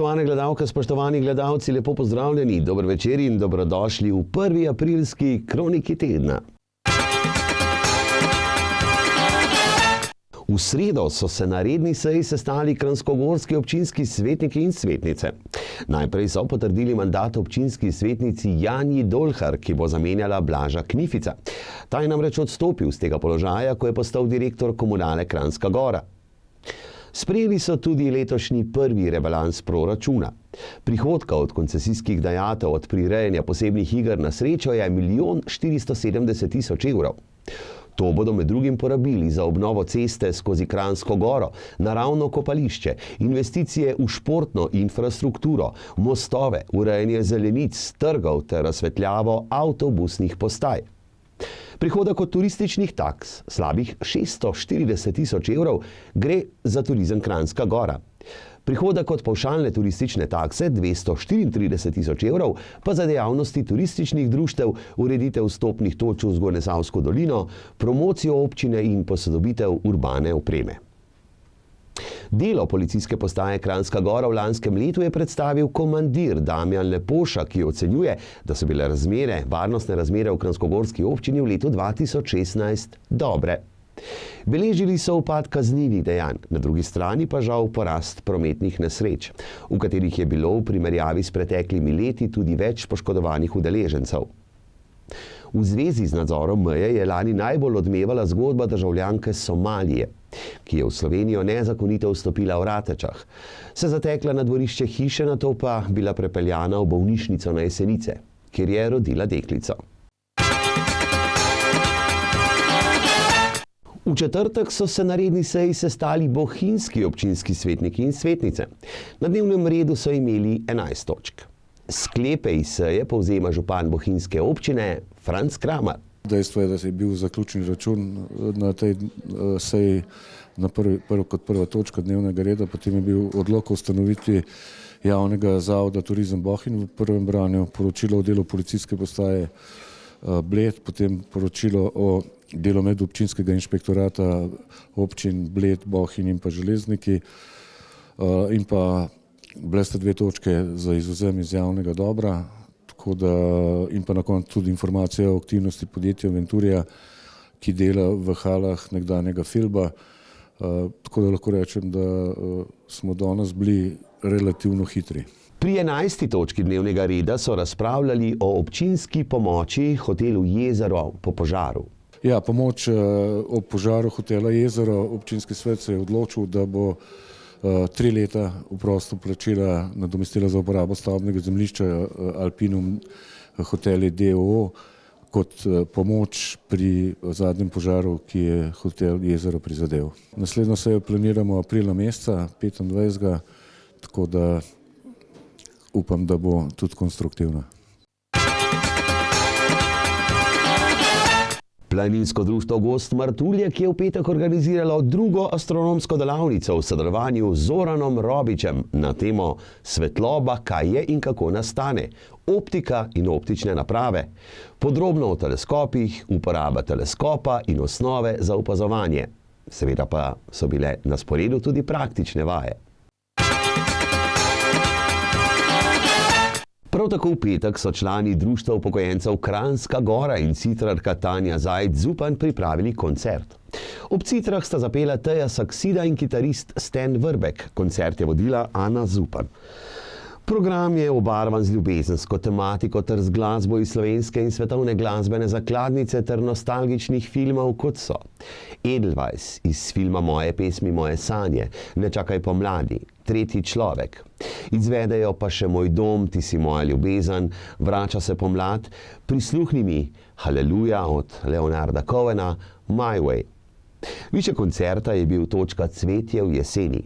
Spoštovane gledalke, spoštovani gledalci, lepo pozdravljeni, dober večer in dobrodošli v prvi aprilski kroniki tedna. V sredo so se na redni seji sestali kranjskogorski občinski svetniki in svetnice. Najprej so potrdili mandat občinski svetnici Janji Dolhar, ki bo zamenjala Blaža Knifica. Ta je namreč odstopil z tega položaja, ko je postal direktor Komunale Kranjska Gora. Sprejeli so tudi letošnji prvi rebalans proračuna. Prihodka od koncesijskih dajatev od prirejanja posebnih iger na srečo je 1 470 000 evrov. To bodo med drugim porabili za obnovo ceste skozi Kranjsko Goro, naravno kopališče, investicije v športno infrastrukturo, mostove, urejanje zelenic, trgov ter razsvetljavo avtobusnih postaj. Prihodek od turističnih taks, slabih 640 000 evrov, gre za turizem Kranjska Gora. Prihodek od pavšalne turistične takse, 234 000 evrov, pa za dejavnosti turističnih društev, ureditev vstopnih točk v Zgornjesavsko dolino, promocijo občine in posodobitev urbane opreme. Delo policijske postaje Kranjska Gora v lanskem letu je predstavil komandir Damjan Lepoša, ki ocenjuje, da so bile varnostne razmere v kranjskogorski občini v letu 2016 dobre. Beležili so upad kaznivih dejanj, na drugi strani pa žal porast prometnih nesreč, v katerih je bilo v primerjavi s preteklimi leti tudi več poškodovanih udeležencev. V zvezi z nadzorom meje je lani najbolj odmevala zgodba državljanke Somalije, ki je v Slovenijo nezakonito vstopila v Ratečah, se zatekla na dvorišče hiše, nato pa bila prepeljana v bolnišnico na Jesenice, kjer je rodila deklico. V četrtek so se na redni seji sestali bohinjski občinski svetniki in svetnice. Na dnevnem redu so imeli 11 točk. Sklepe iz seje povzema župan bohinjske občine Franc Kramar. Dejstvo je, da je bil zaključni račun na tej seji kot prva točka dnevnega reda, potem je bil odlok o ustanovitvi javnega zavoda Turizem Bohinj v prvem branju, poročilo o delu policijske postaje Bled, potem poročilo o delu medobčinskega inšpektorata občin Bled, Bohinj in pa Železniki in pa bile sta 2 točke za izvzem iz javnega dobra, in pa na koncu tudi informacija o aktivnosti podjetja Venturija, ki dela v halah nekdanjega Filba. Tako da lahko rečem, da smo danes bili relativno hitri. Pri 11. točki dnevnega reda so razpravljali o občinski pomoči hotelu Jezero po požaru. Ja, pomoč ob požaru hotela Jezero, občinski svet se je odločil, da bo 3 leta v prosto plačila nadomestila za uporabo stavbnega zemljišča Alpinum hoteli d.o.o. kot pomoč pri zadnjem požaru, ki je hotel Jezero prizadel. Naslednjo sejo planiramo aprila meseca, 25. Tako da upam, da bo tudi konstruktivna. Planinsko društvo Gozd Martuljek je v petek organiziralo drugo astronomsko delavnico v sodelovanju z Zoranom Robičem na temo Svetloba, kaj je in kako nastane, optika in optične naprave, podrobno o teleskopih, uporaba teleskopa in osnove za opazovanje. Seveda pa so bile na sporedu tudi praktične vaje. Prav tako v petek so člani društva upokojencev Kranjska Gora in citrarka Tanja Zajc-Zupan pripravili koncert. Ob citrah sta zapela Teja Saksida in kitarist Sten Vrbek. Koncert je vodila Ana Zupan. Program je obarvan z ljubezensko tematiko ter z glasbo iz slovenske in svetovne glasbene zakladnice ter nostalgičnih filmov, kot so Edelweiss iz filma Moje pesmi, moje sanje, Ne čakaj pomladi, Tretji človek. Izvedejo pa še Moj dom, ti si moja ljubezen, Vrača se pomlad, Prisluhni mi, Haleluja od Leonarda Cohena, My way. Višje koncerta je bil točka Cvetje v jeseni.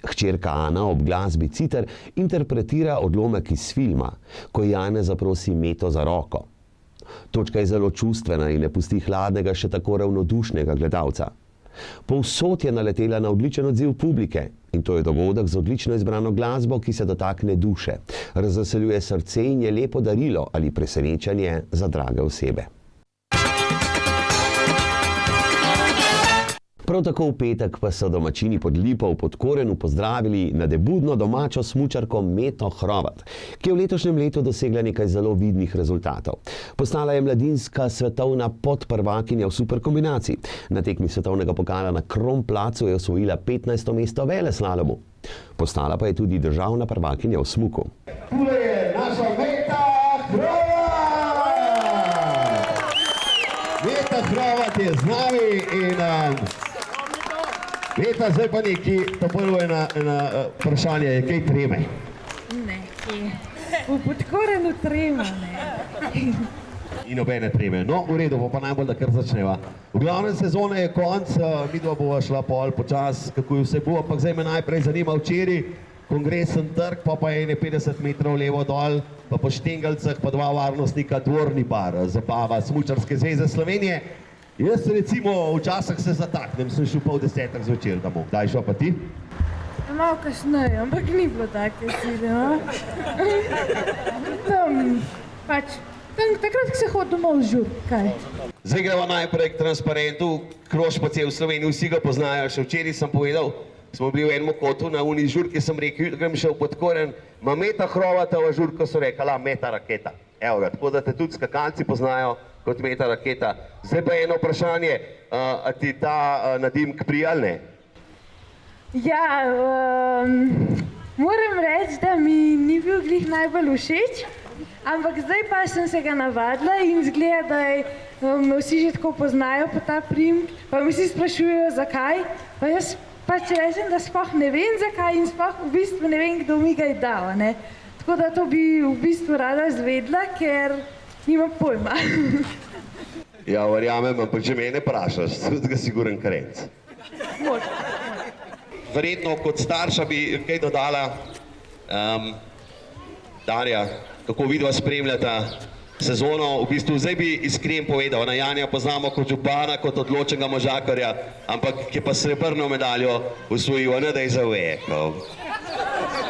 Hčerka Ana ob glasbi citer interpretira odlomek iz filma, ko Jane zaprosi Meto za roko. Točka je zelo čustvena in ne pusti hladnega, še tako ravnodušnega gledalca. Povsod je naletela na odličen odziv publike in to je dogodek z odlično izbrano glasbo, ki se dotakne duše, razveseljuje srce in je lepo darilo ali presenečenje za drage osebe. Prav tako v petek pa so domačini Podlipo v Podkorenu pozdravili nadebudno domačo smučarko Meto Hrovat, ki je v letošnjem letu dosegla nekaj zelo vidnih rezultatov. Postala je mladinska svetovna podprvakinja v superkombinaciji. Na tekmi svetovnega pokala na Kronplacu je osvojila 15. mesto v veleslalomu. Postala pa je tudi državna prvakinja v smuku. Tule je naša Meta Hrovat! Meta Hrovat je z nami in Meta, zdaj pa neki, to prvo ena vprašanje, je kaj treme? Ne, v Podkorenu trema, ne. In nobene treme. No, v redu, pa najbolj, da kar začneva. V glavnem sezone je konc, midva bova šla pol počas, kako je vse bo, ampak zdaj me najprej zanima včeraj, Kongresen trg, pa je 50 metrov levo dol, pa po Štengelcah, pa 2 varnostnika, dvorni bar, zabava Smučarske zveze Slovenije. Jaz recimo včasih se zataknem, sem šel 9:30 zvečer domov. Kdaj šel pa ti? Malo kasneje, ampak ni bilo take sile, no. Takrat, ko se hodi domov žur, kaj? Zdaj greva najprej k transparentu, krož po cel Sloveniji, vsi ga poznajo, še včeraj sem povedal, smo bili v enem kotu na uni žurki, sem rekel, grem še v Podkoren, ma Meta Hrovatova žurka, so rekala, Meta Raketa. Evo ga, tako da te tudi skakalci poznajo kot Meta Raketa. Zdaj pa eno vprašanje, a ti ta nadimk prija ali ne? Ja, moram reči, da mi ni bil glih najbolj všeč, ampak zdaj pa sem se ga navadila in izgleda, da me vsi že tako poznajo po ta priimek, pa mi vsi sprašujejo, zakaj, pa jaz pač rečem, da sploh ne vem zakaj in sploh v bistvu ne vem, kdo mi ga je dal, ne. Tako da to bi v bistvu rada izvedla, ker nimam pojma. Ja, verjamem, ampak če mene vprašaš, tudi ga siguren karenc. Verjetno kot starša bi kaj dodala, Darja, kako vidva spremljata sezono, v bistvu zdaj bi iskren povedal, na Janja poznamo kot župana, kot odločnega možakarja, ampak je pa srebrno medaljo osvojil, ne da je zavejekal.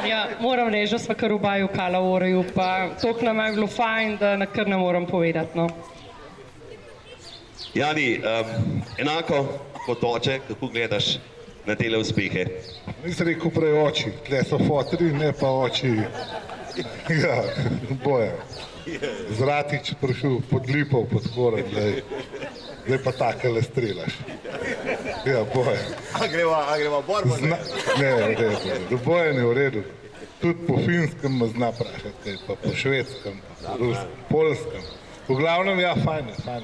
Ja, moram reči, da sva kar oba jokala v Oreju, pa toliko nam je bilo fajn, da kar ne moram povedati, no. Jani, enako kot oče, kako gledaš na tele uspehe? Nisem rekel prej oči, tle so fotri, ne pa oči. Ja, boje. Zratič prišel Podlipo v Podkoren, zdaj pa takele strelaš. Ja, boje. A greva borba, ne? Ne, v redu, boje ne v redu. Tudi po finskem me zna vprašati, pa po švedskem, pa po ruskem, polskem. V glavnem, ja, fajn je, fajn.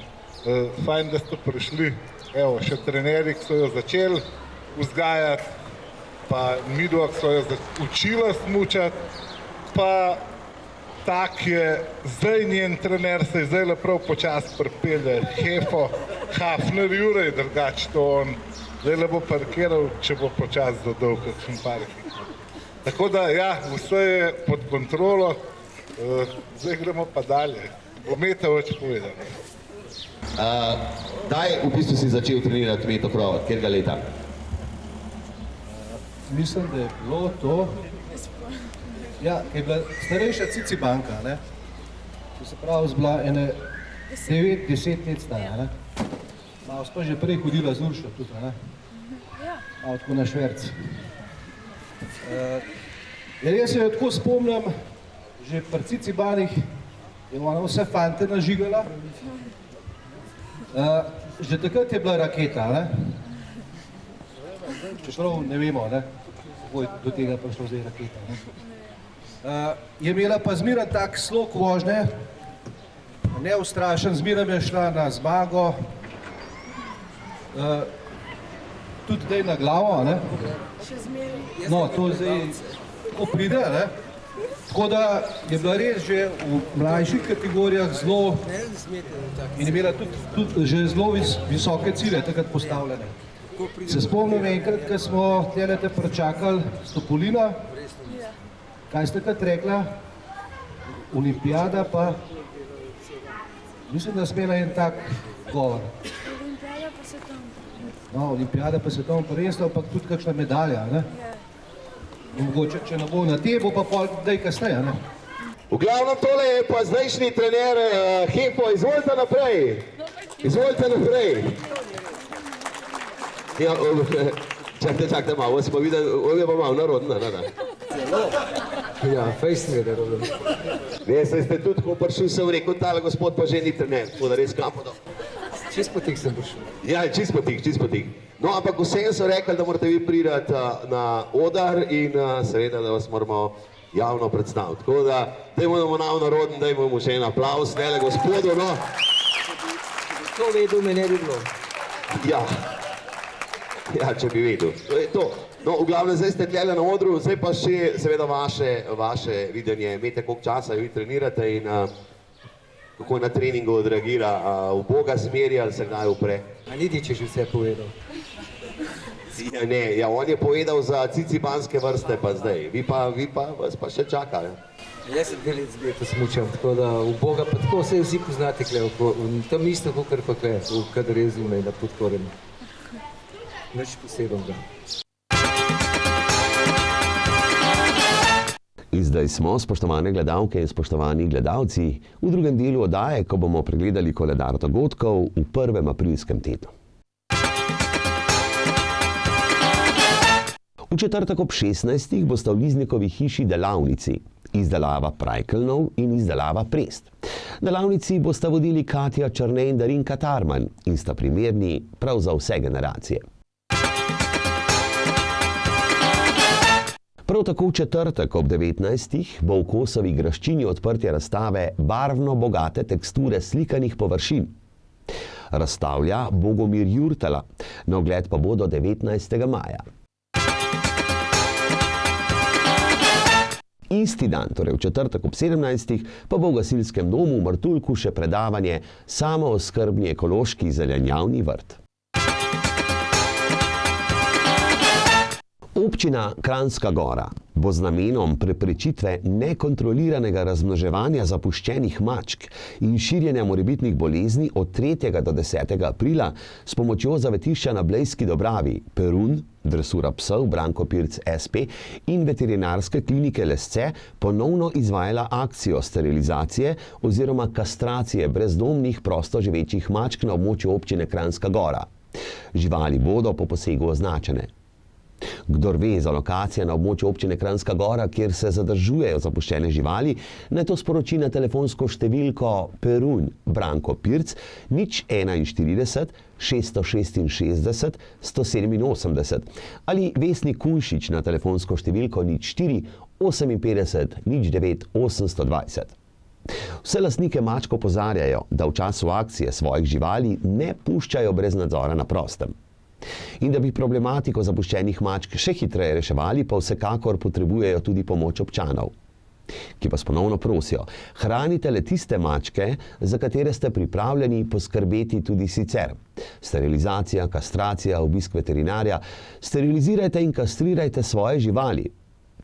Fajn, da ste prišli. Evo, še trenerji, ki so jo začeli vzgajati, pa midva, ki so jo učila smučati, pa tak je zdaj njen trener, se je zdaj prav počasi pripelje, Hefo, Hafner Jurej, drugače to on, zdaj bo parkiral, če bo počasi dodal kakšen parking. Tako da, ja, vse je pod kontrolo, zdaj gremo pa dalje. Bo Meta več povedala. Daj v bistvu si začel trenirati Meto Hrovat, katerega leta? Mislim, da je bilo to, ja, je bila starejša Cicibanka, ne? To se pravi, bila ene 9-10 let stara, ne? Malo spa že prej hodila z Uršo tudi, ne? Malo tako na šverc. Jaz se jo tako spomnim, že pri Cicibanih je ona vse fante nažigala. Že takrat je bila Raketa, ne? Čeprav ne vemo, ne? Kako je do tega prišlo zdaj Raketa, ne? Je imela pa zmeraj tak slog vožnje, neustrašen, zmeraj je šla na zmago, tudi zdaj na glavo, ne? No, to zdaj tako pride, ne? Tako da je bila res že v mlajših kategorijah zelo in je imela tudi že zelo visoke cilje takrat postavljene. Se spomnim enkrat, ko smo tele te pričakali s Topolina, kaj ste takrat rekla? Olimpijada pa, mislim, da smela en tak govor. Olimpijada pa svetovno. No, Olimpijada pa svetovno prvenstvo, ampak tudi kakšna medalja, ne? Mogoče, če ne bo na te, bo pa pol daj kasneje, ne? V glavnem tole je pa zdajšnji trener Hefo, izvolite naprej. Izvolite naprej. Ja, čakajte malo, vas pa videl, on je pa malo narodna, ne? Ja, fejst mi je naroden. Ne, saj ste tudi, ko prišli, sem rekel, tale gospod pa že ni trener, tako da res kapo do. Čist po tih sem prišel. Ja, čist po tih. No, ampak vsem so rekli, da morate vi priti na odar in seveda, da vas moramo javno predstaviti. Tako da, dajmo nam naroden, dajmo mu še en aplaus, tele gospodu, no. To vedel me ne bi bilo. Ja, če bi vedel. To je to. No, v glavnem, zdaj ste tljele na odru, zdaj pa še seveda vaše videnje. Imate koliko časa, vi trenirate in kako na treningu odreagira, v Boga zmeri ali se kdaj upre? A niti, če že vse povedal. Ja, ne, ja, on je povedal za cicibanske vrste pa zdaj, vi pa vas pa še čaka. Jaz sem 2 let zbeto smučam, tako da v Boga pa tako vsi poznate kle, tam isto kakor pa kle, kadar je zunaj na Podkorenu. Nič posebnega. In zdaj smo, spoštovane gledalke in spoštovani gledalci, v drugem delu oddaje, ko bomo pregledali koledar dogodkov v 1. aprilskem tednu. V četrtek ob 16. bosta v Liznikovi hiši delavnici, izdelava prajkelnov in izdelava prest. Delavnici bosta vodili Katja Črne in Darinka Tarman in sta primerni prav za vse generacije. Prav tako v četrtek ob 19. bo v Kosovi graščini odprtje razstave Barvno bogate teksture slikanih površin. Razstavlja Bogomir Jurtala, na ogled pa bo do 19. maja. Isti dan, torej v četrtek ob 17. pa bo v gasilskem domu v Martuljku še predavanje Samooskrbni ekološki zelenjavni vrt. Občina Kranjska Gora bo z namenom preprečitve nekontroliranega razmnoževanja zapuščenih mačk in širjenja morebitnih bolezni od 3. do 10. aprila s pomočjo zavetišča na Blejski Dobravi, Perun, dresura psov Branko Pirc SP in veterinarske klinike Lesce ponovno izvajala akcijo sterilizacije oziroma kastracije brezdomnih prostoživečih mačk na območju občine Kranjska Gora. Živali bodo po posegu označene. Kdor ve za lokacije na območju občine Kranjska Gora, kjer se zadržujejo zapuščene živali, naj to sporoči na telefonsko številko Perun Branko Pirc 041 666 187 ali Vesni Kunšič na telefonsko številko 04 58 09 820. Vse lastnike mačk opozarjajo, da v času akcije svojih živali ne puščajo brez nadzora na prostem. In da bi problematiko zapuščenih mačk še hitreje reševali, pa vsekakor potrebujejo tudi pomoč občanov, ki vas ponovno prosijo, hranite le tiste mačke, za katere ste pripravljeni poskrbeti tudi sicer. Sterilizacija, kastracija, obisk veterinarja, sterilizirajte in kastrirajte svoje živali,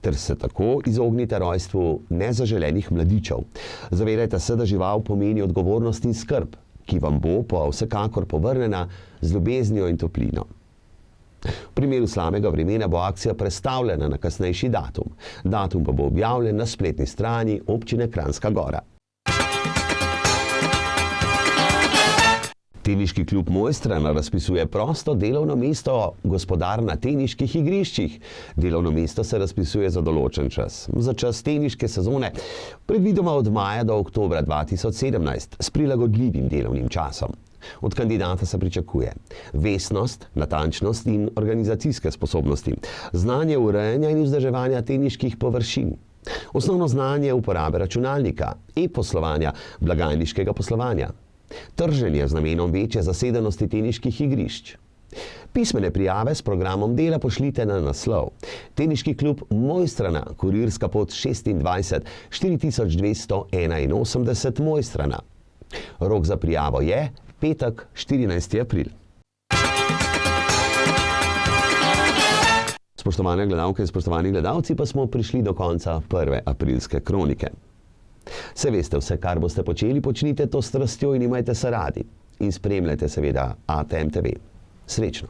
ter se tako izognite rojstvu nezaželenih mladičev. Zavedajte se, da žival pomeni odgovornost in skrb, ki vam bo pa vsekakor povrnjena z ljubeznijo in toplino. V primeru slabega vremena bo akcija prestavljena na kasnejši datum. Datum pa bo objavljen na spletni strani občine Kranjska Gora. Teniški klub Mojstrana razpisuje prosto delovno mesto gospodar na teniških igriščih. Delovno mesto se razpisuje za določen čas. Za čas teniške sezone, predvidoma od maja do oktobra 2017, s prilagodljivim delovnim časom. Od kandidata se pričakuje vestnost, natančnost in organizacijske sposobnosti, znanje urejanja in vzdrževanja teniških površin, osnovno znanje uporabe računalnika, e-poslovanja, blagajniškega poslovanja, trženje z namenom večje zasedenosti teniških igrišč. Pismene prijave s programom dela pošljite na naslov Teniški klub Mojstrana, Kurirska pot 26 4281 Mojstrana. Rok za prijavo je petek 14. april. Spoštovane gledalke in spoštovani gledalci, pa smo prišli do konca 1. aprilske kronike. Se veste, vse, kar boste počeli, počnite to s strastjo in imajte se radi. In spremljajte seveda ATM TV. Srečno!